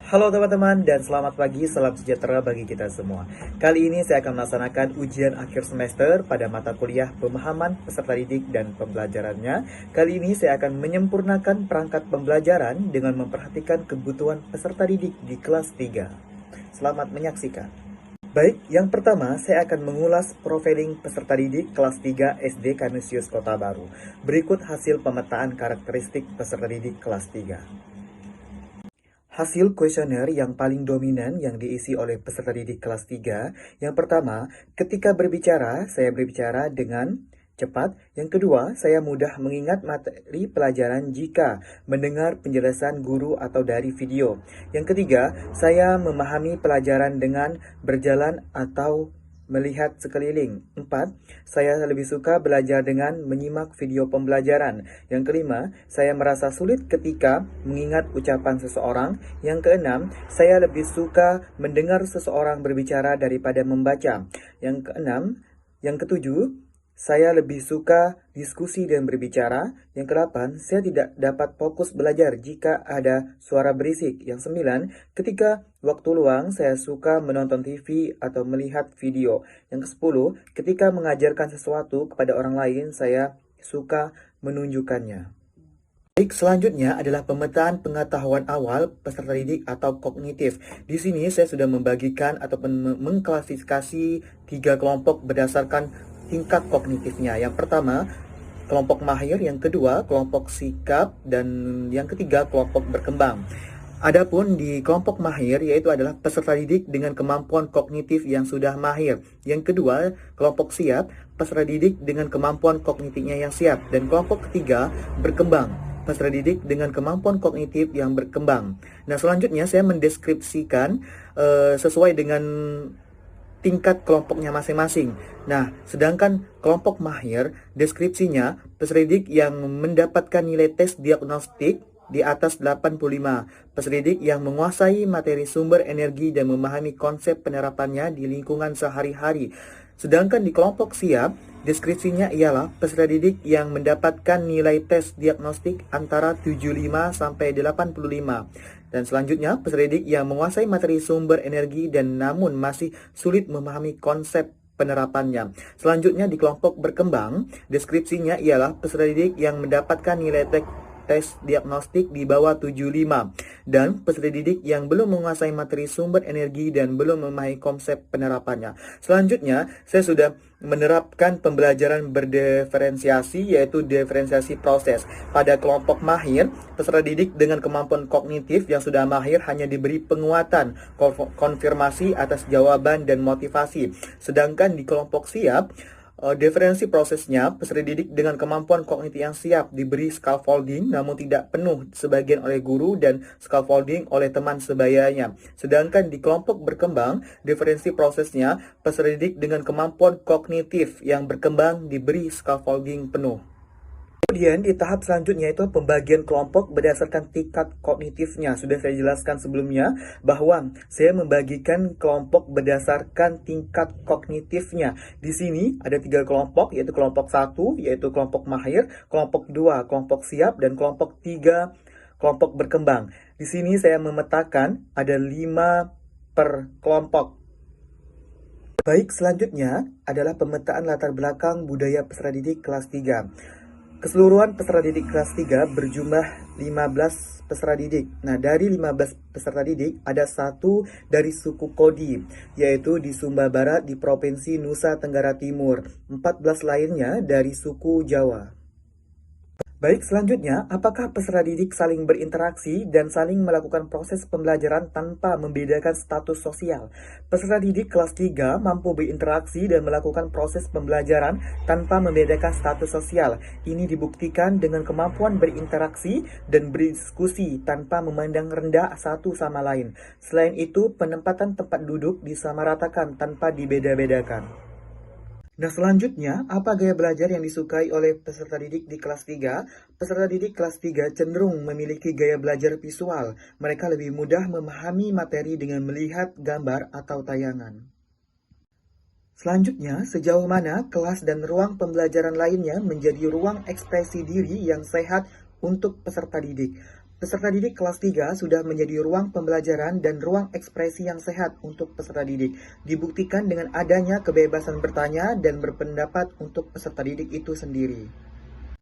Halo teman-teman dan selamat pagi, salam sejahtera bagi kita semua. Kali ini saya akan melaksanakan ujian akhir semester pada mata kuliah pemahaman peserta didik dan pembelajarannya. Kali ini saya akan menyempurnakan perangkat pembelajaran dengan memperhatikan kebutuhan peserta didik di kelas 3. Selamat menyaksikan. Baik, yang pertama saya akan mengulas profiling peserta didik kelas 3 SD Kanisius Kota Baru. Berikut hasil pemetaan karakteristik peserta didik kelas 3. Hasil kuesioner yang paling dominan yang diisi oleh peserta didik kelas 3. Yang pertama, ketika berbicara, saya berbicara dengan cepat. Yang kedua, saya mudah mengingat materi pelajaran jika mendengar penjelasan guru atau dari video. Yang ketiga, saya memahami pelajaran dengan berjalan atau melihat sekeliling. 4. Saya lebih suka belajar dengan menyimak video pembelajaran. Yang kelima, saya merasa sulit ketika mengingat ucapan seseorang. Yang keenam, saya lebih suka mendengar seseorang berbicara daripada membaca. Yang ketujuh, saya lebih suka diskusi dan berbicara. Yang kedelapan, saya tidak dapat fokus belajar jika ada suara berisik. Yang sembilan, ketika waktu luang, saya suka menonton TV atau melihat video. Yang kesepuluh, ketika mengajarkan sesuatu kepada orang lain, saya suka menunjukkannya. Baik, selanjutnya adalah pemetaan pengetahuan awal peserta didik atau kognitif. Di sini saya sudah membagikan ataupun mengklasifikasi 3 kelompok berdasarkan tingkat kognitifnya. Yang pertama, kelompok mahir, yang kedua, kelompok sikap, dan yang ketiga, kelompok berkembang. Adapun di kelompok mahir yaitu adalah peserta didik dengan kemampuan kognitif yang sudah mahir. Yang kedua, kelompok siap, peserta didik dengan kemampuan kognitifnya yang siap. Dan kelompok ketiga, berkembang, peserta didik dengan kemampuan kognitif yang berkembang. Nah, selanjutnya saya mendeskripsikan sesuai dengan tingkat kelompoknya masing-masing. Nah, sedangkan kelompok mahir, deskripsinya peserta didik yang mendapatkan nilai tes diagnostik di atas 85. Peserta didik yang menguasai materi sumber energi dan memahami konsep penerapannya di lingkungan sehari-hari. Sedangkan di kelompok siap, deskripsinya ialah peserta didik yang mendapatkan nilai tes diagnostik antara 75 sampai 85. Dan selanjutnya, peserta didik yang menguasai materi sumber energi dan namun masih sulit memahami konsep penerapannya. Selanjutnya di kelompok berkembang, deskripsinya ialah peserta didik yang mendapatkan nilai tes diagnostik di bawah 75 dan peserta didik yang belum menguasai materi sumber energi dan belum memahami konsep penerapannya. Selanjutnya, saya sudah menerapkan pembelajaran berdiferensiasi yaitu diferensiasi proses. Pada kelompok mahir, peserta didik dengan kemampuan kognitif yang sudah mahir hanya diberi penguatan, konfirmasi atas jawaban dan motivasi. Sedangkan di kelompok siap, diferensi prosesnya, peserta didik dengan kemampuan kognitif yang siap diberi scaffolding namun tidak penuh sebagian oleh guru dan scaffolding oleh teman sebayanya. Sedangkan di kelompok berkembang, diferensi prosesnya, peserta didik dengan kemampuan kognitif yang berkembang diberi scaffolding penuh. Kemudian di tahap selanjutnya itu pembagian kelompok berdasarkan tingkat kognitifnya. Sudah saya jelaskan sebelumnya bahwa saya membagikan kelompok berdasarkan tingkat kognitifnya. Di sini ada 3 kelompok, yaitu kelompok 1 yaitu kelompok mahir, kelompok 2 kelompok siap, dan kelompok 3 kelompok berkembang. Di sini saya memetakan ada 5 per kelompok. Baik, selanjutnya adalah pemetaan latar belakang budaya peserta didik kelas 3. Keseluruhan peserta didik kelas 3 berjumlah 15 peserta didik. Nah, dari 15 peserta didik, ada 1 dari suku Kodi, yaitu di Sumba Barat di Provinsi Nusa Tenggara Timur. 14 lainnya dari suku Jawa. Baik, selanjutnya, apakah peserta didik saling berinteraksi dan saling melakukan proses pembelajaran tanpa membedakan status sosial? Peserta didik kelas 3 mampu berinteraksi dan melakukan proses pembelajaran tanpa membedakan status sosial. Ini dibuktikan dengan kemampuan berinteraksi dan berdiskusi tanpa memandang rendah satu sama lain. Selain itu, penempatan tempat duduk disamaratakan tanpa dibeda-bedakan. Nah, selanjutnya, apa gaya belajar yang disukai oleh peserta didik di kelas 3? Peserta didik kelas 3 cenderung memiliki gaya belajar visual. Mereka lebih mudah memahami materi dengan melihat gambar atau tayangan. Selanjutnya, sejauh mana kelas dan ruang pembelajaran lainnya menjadi ruang ekspresi diri yang sehat untuk peserta didik? Peserta didik kelas 3 sudah menjadi ruang pembelajaran dan ruang ekspresi yang sehat untuk peserta didik. Dibuktikan dengan adanya kebebasan bertanya dan berpendapat untuk peserta didik itu sendiri.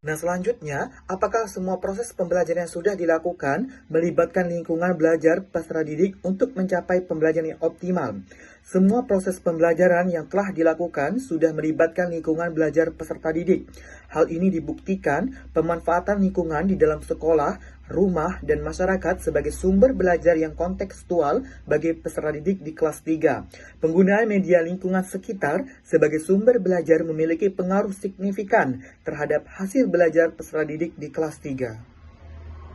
Nah, selanjutnya, apakah semua proses pembelajaran yang sudah dilakukan melibatkan lingkungan belajar peserta didik untuk mencapai pembelajaran yang optimal? Semua proses pembelajaran yang telah dilakukan sudah melibatkan lingkungan belajar peserta didik. Hal ini dibuktikan pemanfaatan lingkungan di dalam sekolah, rumah, dan masyarakat sebagai sumber belajar yang kontekstual bagi peserta didik di kelas 3. Penggunaan media lingkungan sekitar sebagai sumber belajar memiliki pengaruh signifikan terhadap hasil belajar peserta didik di kelas 3.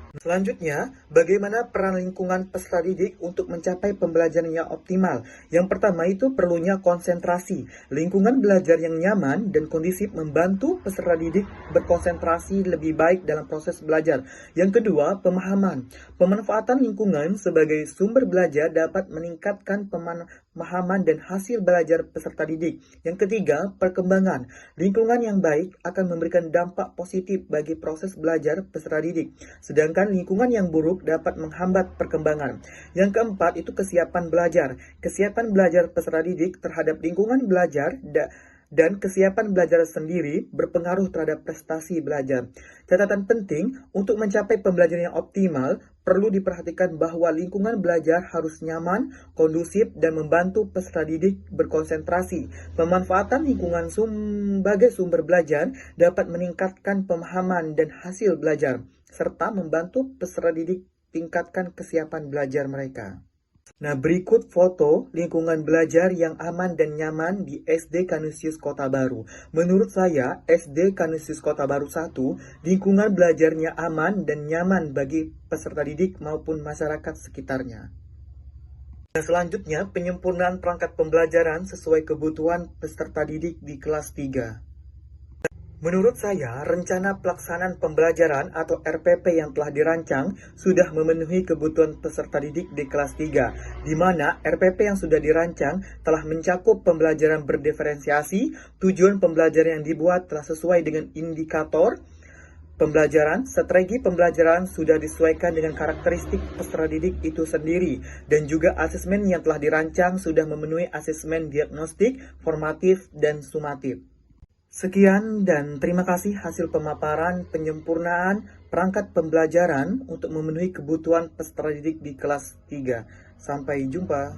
Selanjutnya, bagaimana peran lingkungan peserta didik untuk mencapai pembelajaran yang optimal? Yang pertama itu perlunya konsentrasi. Lingkungan belajar yang nyaman dan kondusif membantu peserta didik berkonsentrasi lebih baik dalam proses belajar. Yang kedua, pemahaman. Pemanfaatan lingkungan sebagai sumber belajar dapat meningkatkan pemahaman dan hasil belajar peserta didik. Yang ketiga, perkembangan. Lingkungan yang baik akan memberikan dampak positif bagi proses belajar peserta didik. Sedangkan lingkungan yang buruk dapat menghambat perkembangan. Yang keempat itu kesiapan belajar. Kesiapan belajar peserta didik terhadap lingkungan belajar dan kesiapan belajar sendiri berpengaruh terhadap prestasi belajar. Catatan penting, untuk mencapai pembelajaran yang optimal, perlu diperhatikan bahwa lingkungan belajar harus nyaman, kondusif, dan membantu peserta didik berkonsentrasi. Pemanfaatan lingkungan sebagai sumber belajar dapat meningkatkan pemahaman dan hasil belajar, serta membantu peserta didik tingkatkan kesiapan belajar mereka. Nah, berikut foto lingkungan belajar yang aman dan nyaman di SD Kanisius Kota Baru. Menurut saya, SD Kanisius Kota Baru 1, lingkungan belajarnya aman dan nyaman bagi peserta didik maupun masyarakat sekitarnya. Nah, selanjutnya, penyempurnaan perangkat pembelajaran sesuai kebutuhan peserta didik di kelas 3. Menurut saya, rencana pelaksanaan pembelajaran atau RPP yang telah dirancang sudah memenuhi kebutuhan peserta didik di kelas 3, di mana RPP yang sudah dirancang telah mencakup pembelajaran berdiferensiasi, tujuan pembelajaran yang dibuat telah sesuai dengan indikator pembelajaran, strategi pembelajaran sudah disesuaikan dengan karakteristik peserta didik itu sendiri, dan juga asesmen yang telah dirancang sudah memenuhi asesmen diagnostik, formatif, dan sumatif. Sekian dan terima kasih hasil pemaparan penyempurnaan perangkat pembelajaran untuk memenuhi kebutuhan peserta didik di kelas 3. Sampai jumpa.